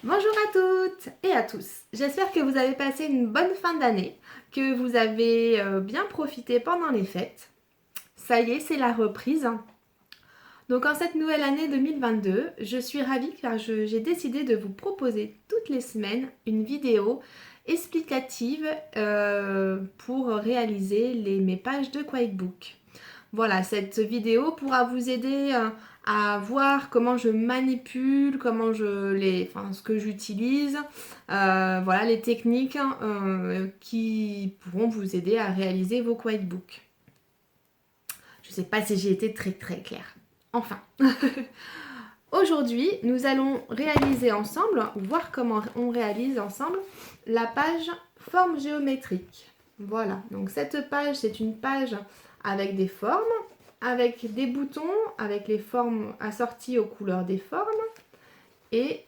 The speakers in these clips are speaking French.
Bonjour à toutes et à tous. J'espère que vous avez passé une bonne fin d'année, que vous avez bien profité pendant les fêtes. Ça y est, c'est la reprise. Donc en cette nouvelle année 2022, je suis ravie car j'ai décidé de vous proposer toutes les semaines une vidéo explicative pour réaliser mes pages de QuickBook. Voilà, cette vidéo pourra vous aider à voir comment je manipule, ce que j'utilise, voilà les techniques qui pourront vous aider à réaliser vos QuickBooks. Je ne sais pas si j'ai été très claire. Enfin, aujourd'hui, nous allons réaliser ensemble, ou voir comment on réalise ensemble, la page forme géométrique. Voilà, donc cette page, c'est une page avec des formes, avec des boutons, avec les formes assorties aux couleurs des formes, et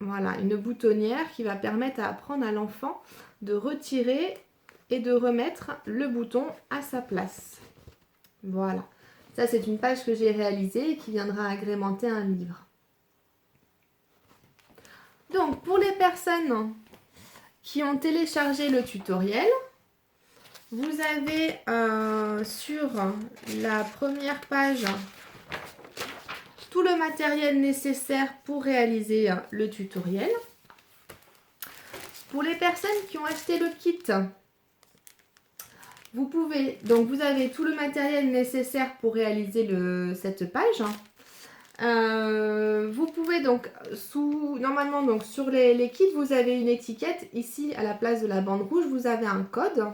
voilà, une boutonnière qui va permettre à apprendre à l'enfant de retirer et de remettre le bouton à sa place. Voilà, ça c'est une page que j'ai réalisée et qui viendra agrémenter un livre. Donc pour les personnes qui ont téléchargé le tutoriel, vous avez sur la première page tout le matériel nécessaire pour réaliser le tutoriel. Pour les personnes qui ont acheté le kit, vous avez tout le matériel nécessaire pour réaliser cette page. Vous pouvez donc, normalement donc sur les kits, vous avez une étiquette. Ici, à la place de la bande rouge, vous avez un code.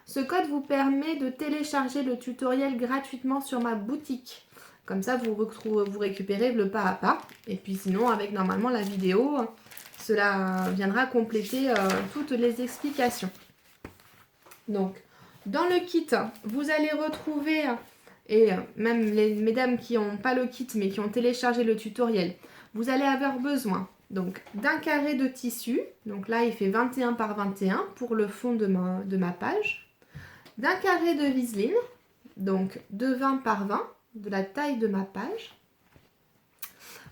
Ce code vous permet de télécharger le tutoriel gratuitement sur ma boutique. Comme ça, vous récupérez le pas à pas. Et puis sinon, avec normalement la vidéo, cela viendra compléter toutes les explications. Donc, dans le kit, vous allez retrouver, et même les mesdames qui n'ont pas le kit mais qui ont téléchargé le tutoriel, vous allez avoir besoin donc d'un carré de tissu. Donc là, il fait 21 par 21 pour le fond de ma page. D'un carré de viseline, donc de 20 par 20, de la taille de ma page.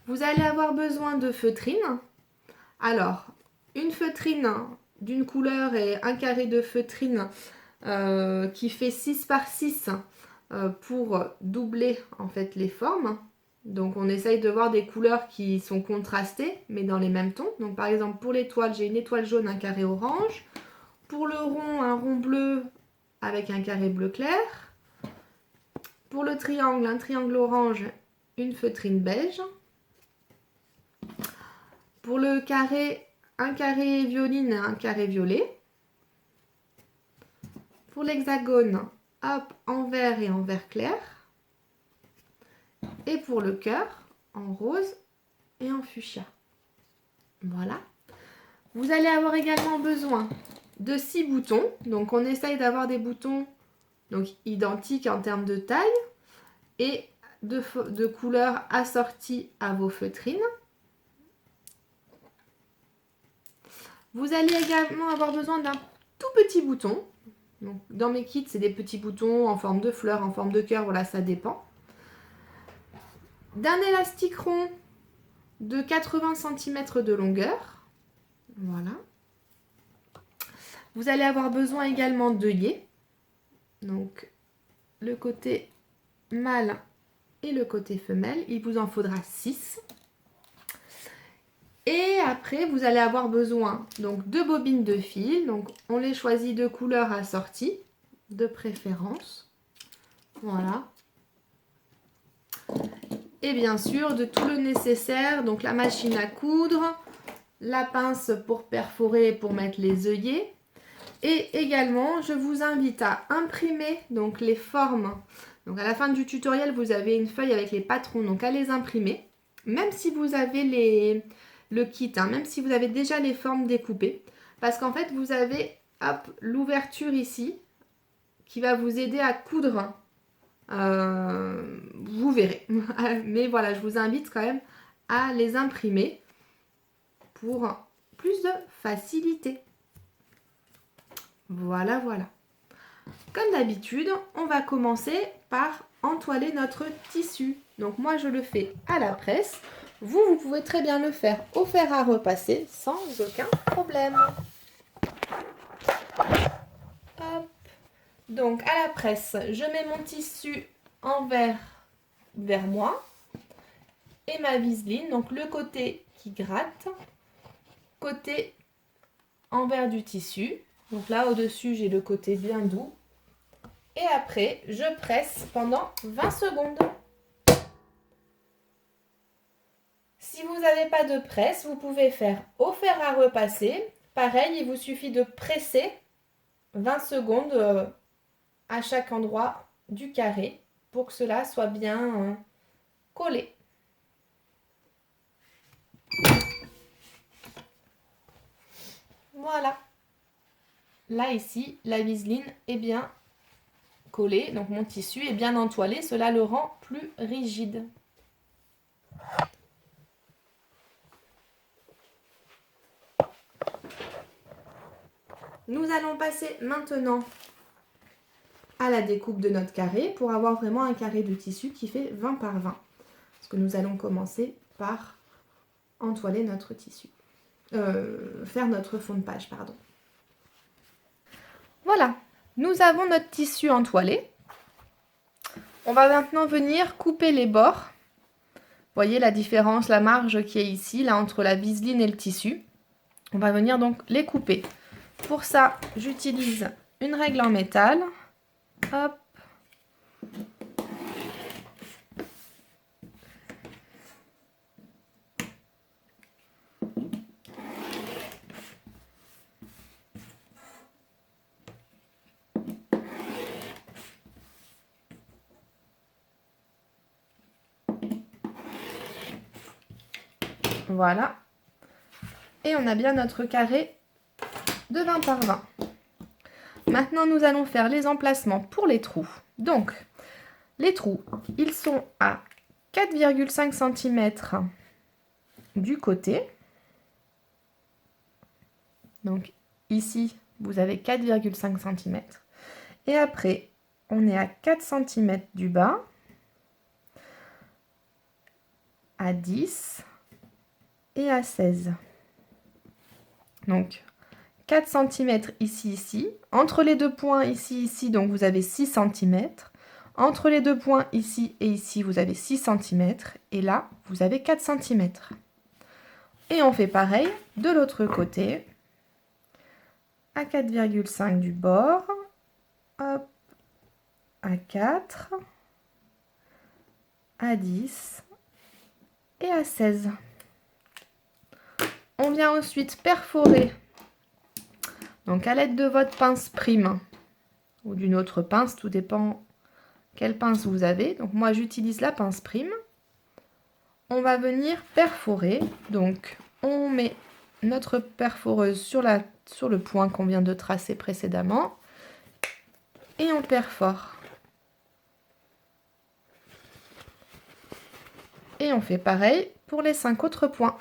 Vous allez avoir besoin de feutrine. Alors, une feutrine d'une couleur et un carré de feutrine qui fait 6 par 6 pour doubler en fait les formes. Donc on essaye de voir des couleurs qui sont contrastées mais dans les mêmes tons. Donc par exemple pour l'étoile, j'ai une étoile jaune, un carré orange. Pour le rond, un rond bleu avec un carré bleu clair. Pour le triangle, un triangle orange, une feutrine beige. Pour le carré, un carré violine et un carré violet. Pour l'hexagone, hop, en vert et en vert clair. Et pour le cœur, en rose et en fuchsia. Voilà. Vous allez avoir également besoin de 6 boutons. Donc on essaye d'avoir des boutons donc, identiques en termes de taille et de couleurs assorties à vos feutrines. Vous allez également avoir besoin d'un tout petit bouton. Donc, dans mes kits, c'est des petits boutons en forme de fleur, en forme de cœur, voilà, ça dépend. D'un élastique rond de 80 cm de longueur. Voilà. Vous allez avoir besoin également d'œillets. Donc, le côté mâle et le côté femelle. Il vous en faudra 6. Et après, vous allez avoir besoin donc de bobines de fil. Donc, on les choisit de couleurs assorties, de préférence. Voilà. Et bien sûr, de tout le nécessaire. Donc, la machine à coudre, la pince pour perforer et pour mettre les œillets. Et également, je vous invite à imprimer donc les formes. Donc, à la fin du tutoriel, vous avez une feuille avec les patrons. Donc, à les imprimer. Même si vous avez le kit, hein, même si vous avez déjà les formes découpées, parce qu'en fait vous avez l'ouverture ici qui va vous aider à coudre, vous verrez, mais voilà, je vous invite quand même à les imprimer pour plus de facilité. Voilà. Comme d'habitude, on va commencer par entoiler notre tissu. Donc moi je le fais à la presse. vous pouvez très bien le faire au fer à repasser sans aucun problème. Hop. Donc à la presse, je mets mon tissu envers vers moi et ma viseline, donc le côté qui gratte, côté envers du tissu. Donc là au-dessus, j'ai le côté bien doux. Et après, je presse pendant 20 secondes. Si vous n'avez pas de presse, vous pouvez faire au fer à repasser. Pareil, il vous suffit de presser 20 secondes à chaque endroit du carré pour que cela soit bien collé. Voilà. Là, ici, la viseline est bien collée, donc mon tissu est bien entoilé. Cela le rend plus rigide. Nous allons passer maintenant à la découpe de notre carré pour avoir vraiment un carré de tissu qui fait 20 par 20. Parce que nous allons commencer par entoiler notre tissu. Faire notre fond de page, pardon. Voilà, nous avons notre tissu entoilé. On va maintenant venir couper les bords. Vous voyez la différence, la marge qui est ici, là entre la viseline et le tissu. On va venir donc les couper. Pour ça, j'utilise une règle en métal. Hop. Voilà. Et on a bien notre carré de 20 par 20. Maintenant, nous allons faire les emplacements pour les trous. Donc, les trous, ils sont à 4,5 cm du côté. Donc, ici, vous avez 4,5 cm. Et après, on est à 4 cm du bas, à 10 et à 16. Donc, 4 cm ici, ici. Entre les deux points ici, ici, donc vous avez 6 cm. Entre les deux points ici et ici, vous avez 6 cm. Et là, vous avez 4 cm. Et on fait pareil de l'autre côté. À 4,5 du bord. Hop. À 4. À 10. Et à 16. On vient ensuite perforer. Donc à l'aide de votre pince prime ou d'une autre pince, tout dépend quelle pince vous avez. Donc moi j'utilise la pince prime. On va venir perforer. Donc on met notre perforeuse sur le point qu'on vient de tracer précédemment et on perfore. Et on fait pareil pour les 5 autres points.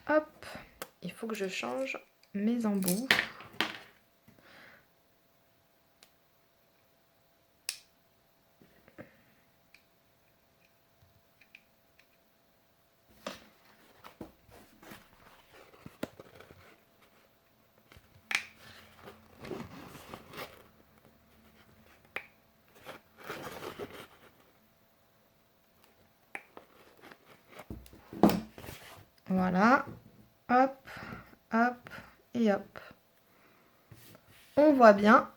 Hop, il faut que je change mes embouts. Voilà, hop, hop et hop. On voit bien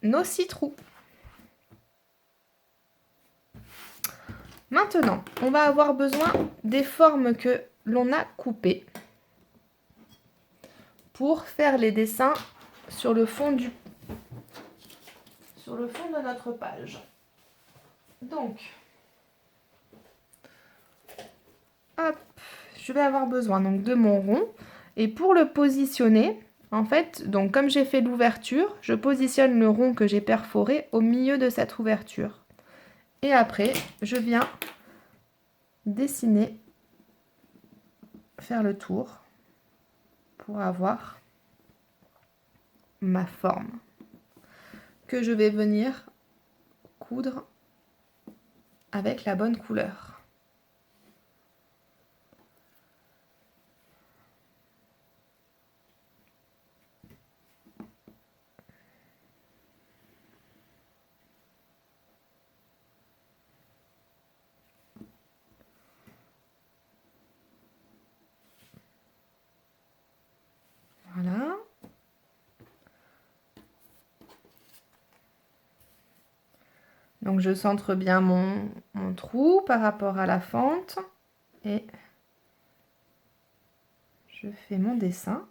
nos 6 trous. Maintenant, on va avoir besoin des formes que l'on a coupées pour faire les dessins sur le fond de notre page. Donc, hop, je vais avoir besoin donc de mon rond et pour le positionner, en fait, donc comme j'ai fait l'ouverture, je positionne le rond que j'ai perforé au milieu de cette ouverture. Et après, je viens dessiner, faire le tour pour avoir ma forme que je vais venir coudre avec la bonne couleur. Voilà. Donc je centre bien mon trou par rapport à la fente et je fais mon dessin.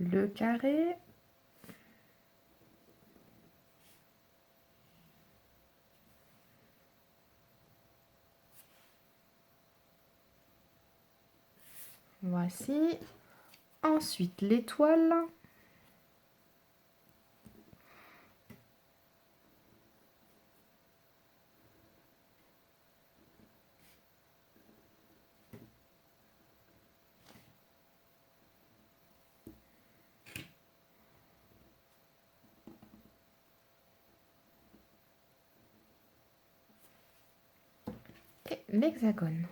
Le carré. Voici. Ensuite, l'étoile. Et l'hexagone.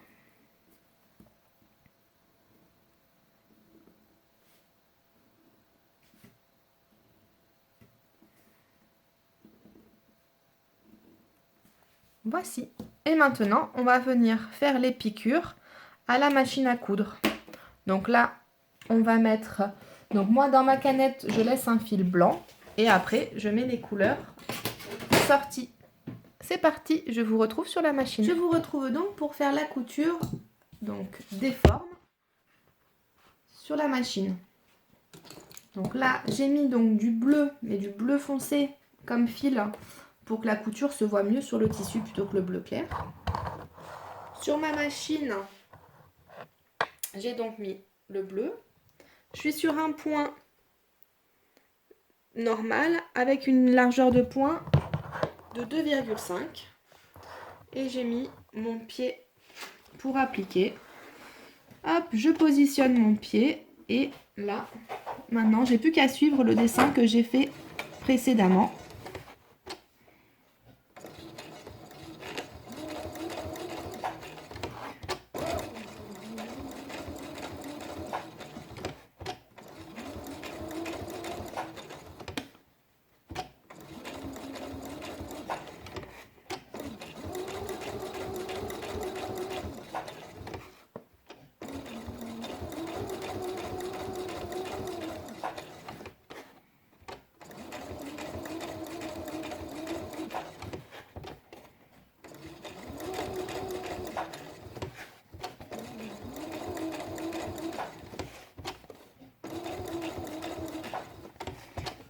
Voici. Et maintenant, on va venir faire les piqûres à la machine à coudre. Donc là, on va mettre... Donc moi, dans ma canette, je laisse un fil blanc. Et après, je mets les couleurs sorties. C'est parti, je vous retrouve sur la machine. Je vous retrouve donc pour faire la couture donc des formes sur la machine. Donc là, j'ai mis donc du bleu, mais du bleu foncé comme fil pour que la couture se voit mieux sur le tissu plutôt que le bleu clair. Sur ma machine, j'ai donc mis le bleu. Je suis sur un point normal avec une largeur de point de 2,5 et j'ai mis mon pied pour appliquer. Hop, je positionne mon pied et là, maintenant, j'ai plus qu'à suivre le dessin que j'ai fait précédemment.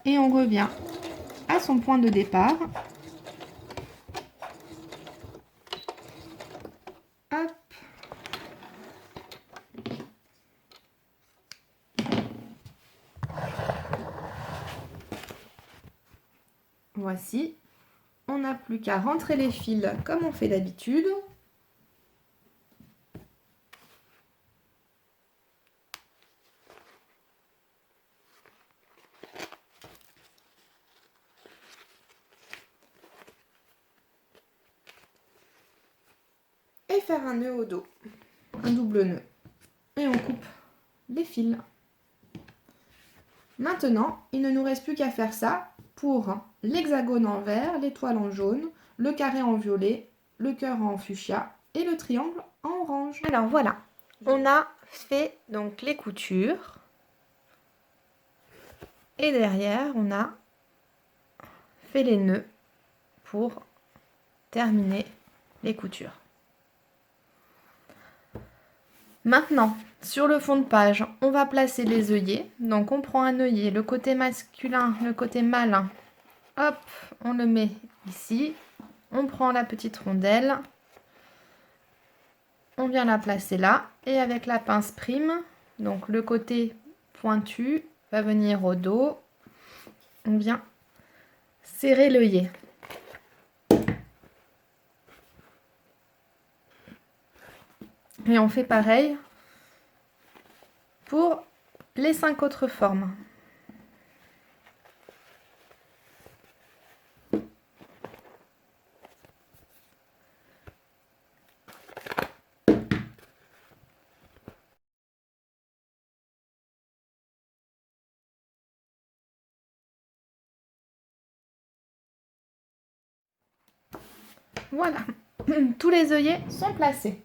Et on revient à son point de départ. Hop. Voici. On n'a plus qu'à rentrer les fils comme on fait d'habitude. Et faire un nœud au dos, un double nœud. Et on coupe les fils. Maintenant, il ne nous reste plus qu'à faire ça pour l'hexagone en vert, l'étoile en jaune, le carré en violet, le cœur en fuchsia et le triangle en orange. Alors voilà, on a fait donc les coutures. Et derrière, on a fait les nœuds pour terminer les coutures. Maintenant, sur le fond de page, on va placer les œillets. Donc, on prend un œillet, le côté masculin, le côté mâle. Hop, on le met ici. On prend la petite rondelle. On vient la placer là et avec la pince prime, donc le côté pointu va venir au dos. On vient serrer l'œillet. Et on fait pareil pour les 5 autres formes. Voilà, tous les œillets sont placés.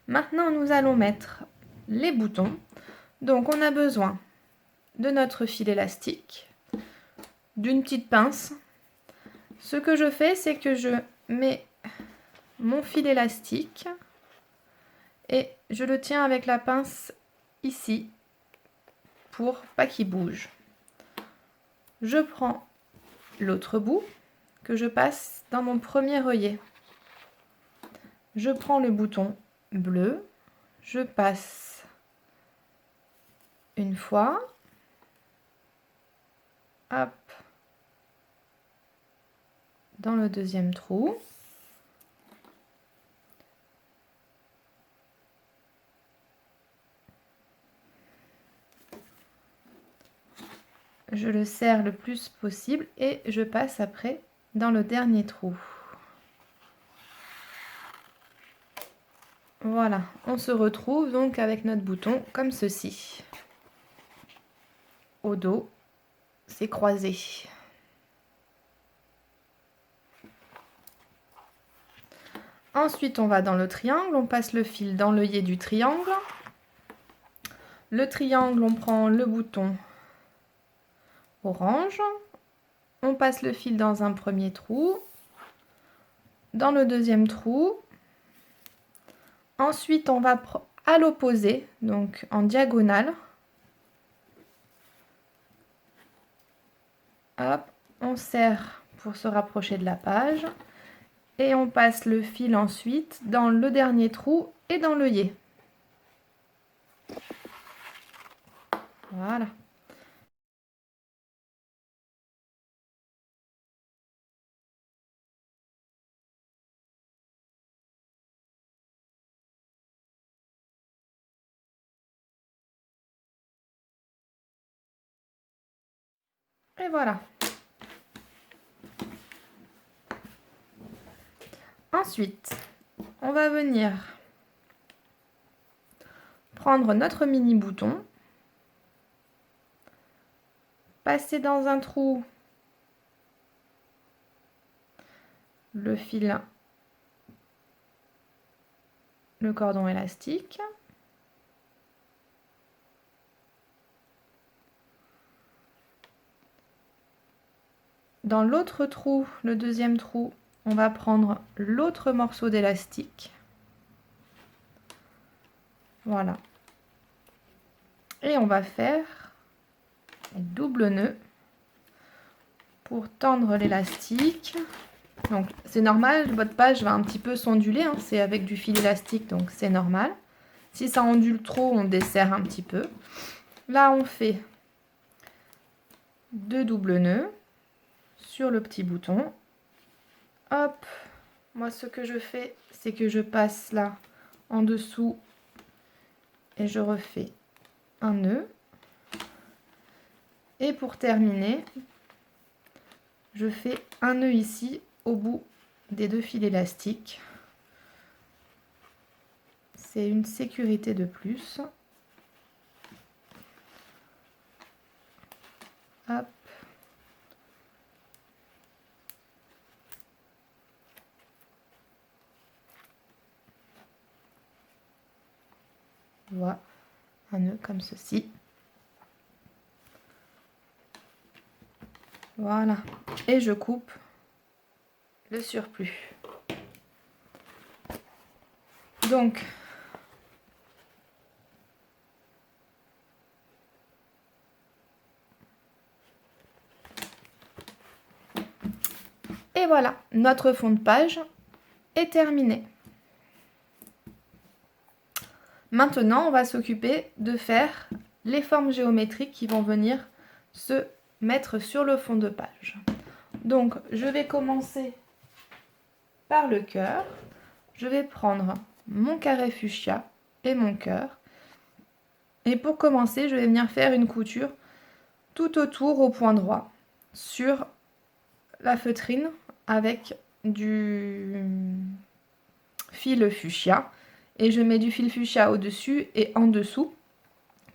Maintenant, nous allons mettre les boutons. Donc, on a besoin de notre fil élastique, d'une petite pince. Ce que je fais, c'est que je mets mon fil élastique et je le tiens avec la pince ici pour pas qu'il bouge. Je prends l'autre bout que je passe dans mon premier œillet. Je prends le bouton bleu, je passe une fois, hop, dans le deuxième trou. Je le serre le plus possible et je passe après dans le dernier trou. Voilà, on se retrouve donc avec notre bouton comme ceci. Au dos, c'est croisé. Ensuite, on va dans le triangle, on passe le fil dans l'œillet du triangle. Le triangle, on prend le bouton orange. On passe le fil dans un premier trou, dans le deuxième trou. Ensuite, on va à l'opposé, donc en diagonale. Hop, on serre pour se rapprocher de la page. Et on passe le fil ensuite dans le dernier trou et dans l'œillet. Voilà. Et voilà. Ensuite, on va venir prendre notre mini bouton, passer dans un trou le fil, le cordon élastique. Dans l'autre trou, le deuxième trou, on va prendre l'autre morceau d'élastique. Voilà. Et on va faire un double nœud pour tendre l'élastique. Donc c'est normal, votre page va un petit peu s'onduler, hein, c'est avec du fil élastique, donc c'est normal. Si ça ondule trop, on desserre un petit peu. Là, on fait 2 doubles nœuds sur le petit bouton. Hop, moi ce que je fais, c'est que je passe là en dessous et je refais un nœud. Et pour terminer, je fais un nœud ici au bout des 2 fils élastiques. C'est une sécurité de plus. Hop. Voilà, un nœud comme ceci. Voilà, et je coupe le surplus. Donc, et voilà, notre fond de page est terminé. Maintenant, on va s'occuper de faire les formes géométriques qui vont venir se mettre sur le fond de page. Donc, je vais commencer par le cœur. Je vais prendre mon carré fuchsia et mon cœur. Et pour commencer, je vais venir faire une couture tout autour au point droit sur la feutrine avec du fil fuchsia. Et je mets du fil fuchsia au-dessus et en dessous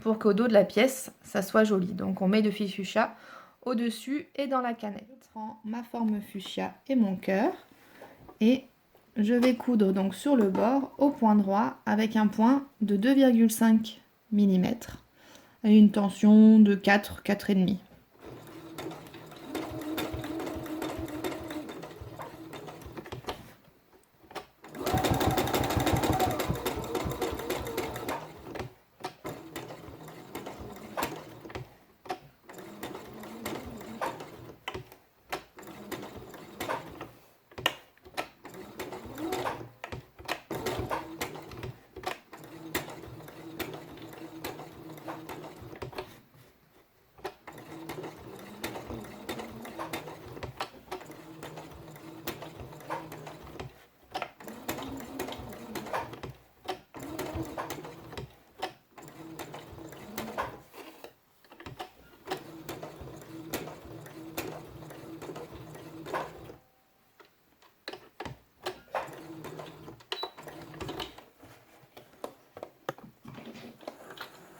pour qu'au dos de la pièce, ça soit joli. Donc on met du fil fuchsia au-dessus et dans la canette. Je prends ma forme fuchsia et mon cœur et je vais coudre donc sur le bord au point droit avec un point de 2,5 mm à une tension de 4, 4,5.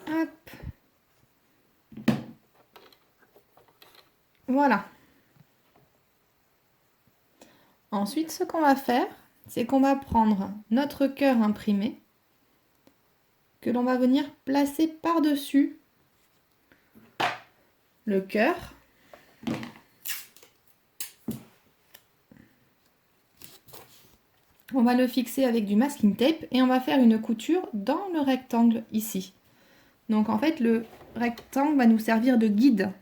Hop. Voilà. Ensuite, ce qu'on va faire, c'est qu'on va prendre notre cœur imprimé que l'on va venir placer par-dessus le cœur. On va le fixer avec du masking tape et on va faire une couture dans le rectangle ici. Donc en fait, le rectangle va nous servir de guide.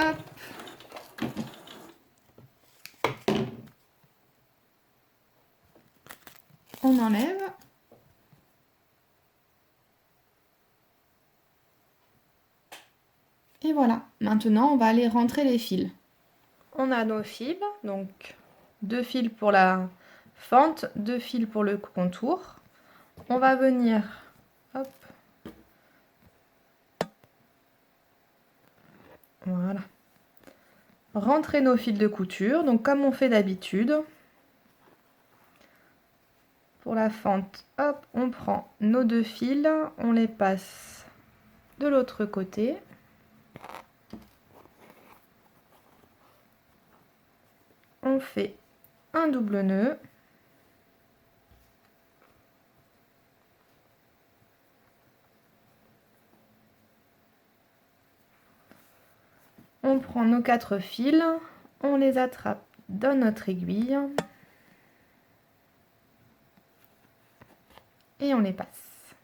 Hop. On enlève. Et voilà. Maintenant, on va aller rentrer les fils. On a nos fils, donc 2 fils pour la fente, 2 fils pour le contour. On va venir, hop, voilà, rentrer nos fils de couture, donc comme on fait d'habitude. Pour la fente, hop, on prend nos 2 fils, on les passe de l'autre côté. On fait un double nœud. On prend nos 4 fils, on les attrape dans notre aiguille et on les passe.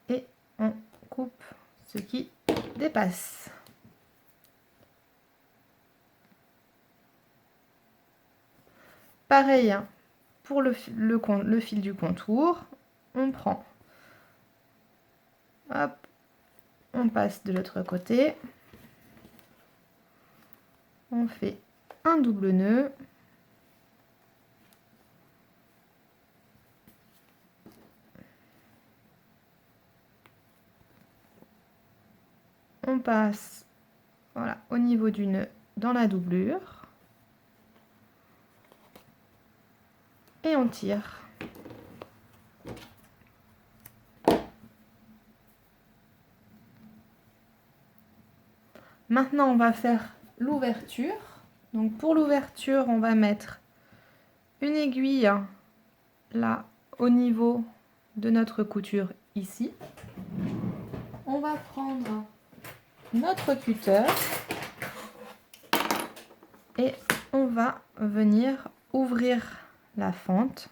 Et on coupe ce qui dépasse. Pareil pour le fil du contour, on prend, hop, on passe de l'autre côté, on fait un double nœud, on passe, voilà, au niveau du nœud dans la doublure et on tire. Maintenant, on va faire l'ouverture. Donc pour l'ouverture, on va mettre une aiguille là au niveau de notre couture ici. On va prendre notre cutter et on va venir ouvrir la fente.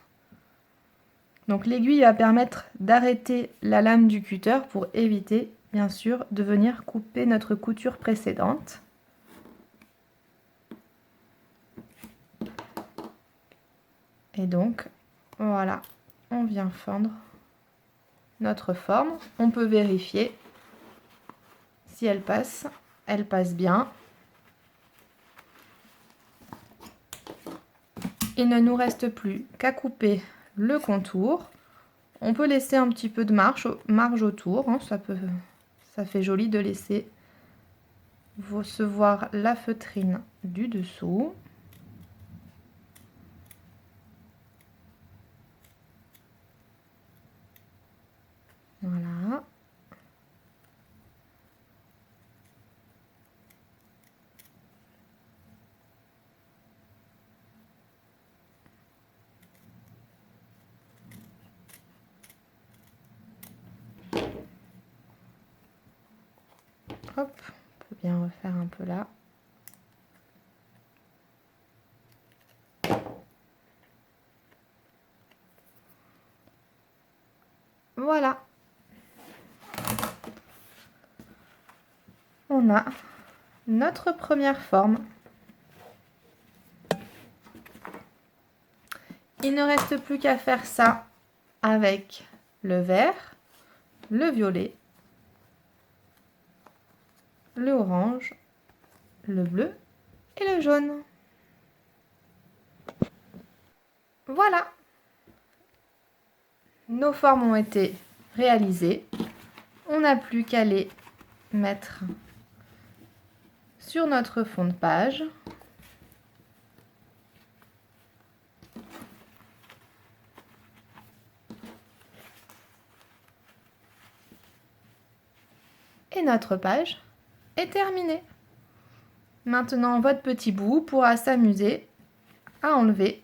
Donc l'aiguille va permettre d'arrêter la lame du cutter pour éviter bien sûr de venir couper notre couture précédente. Et donc voilà, on vient fendre notre forme. On peut vérifier si elle passe bien. Il ne nous reste plus qu'à couper le contour. On peut laisser un petit peu de marge autour, hein, ça fait joli de laisser se voir la feutrine du dessous. Voilà. Hop, on peut bien refaire un peu là. Voilà. On a notre première forme. Il ne reste plus qu'à faire ça avec le vert, le violet, le orange, le bleu et le jaune. Voilà. Nos formes ont été réalisées. On n'a plus qu'à les mettre sur notre fond de page. Et notre page est terminée. Maintenant, votre petit bout pourra s'amuser à enlever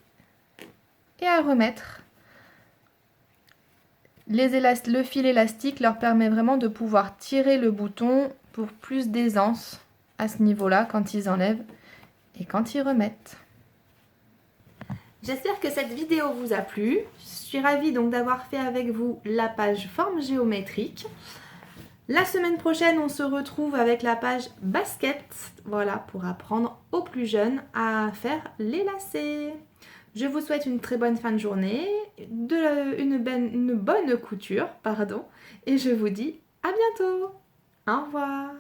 et à remettre. Le fil élastique leur permet vraiment de pouvoir tirer le bouton pour plus d'aisance à ce niveau-là quand ils enlèvent et quand ils remettent. J'espère que cette vidéo vous a plu. Je suis ravie donc d'avoir fait avec vous la page forme géométrique. La semaine prochaine, on se retrouve avec la page basket, voilà, pour apprendre aux plus jeunes à faire les lacets. Je vous souhaite une très bonne fin de journée, une bonne couture, pardon, et je vous dis à bientôt. Au revoir.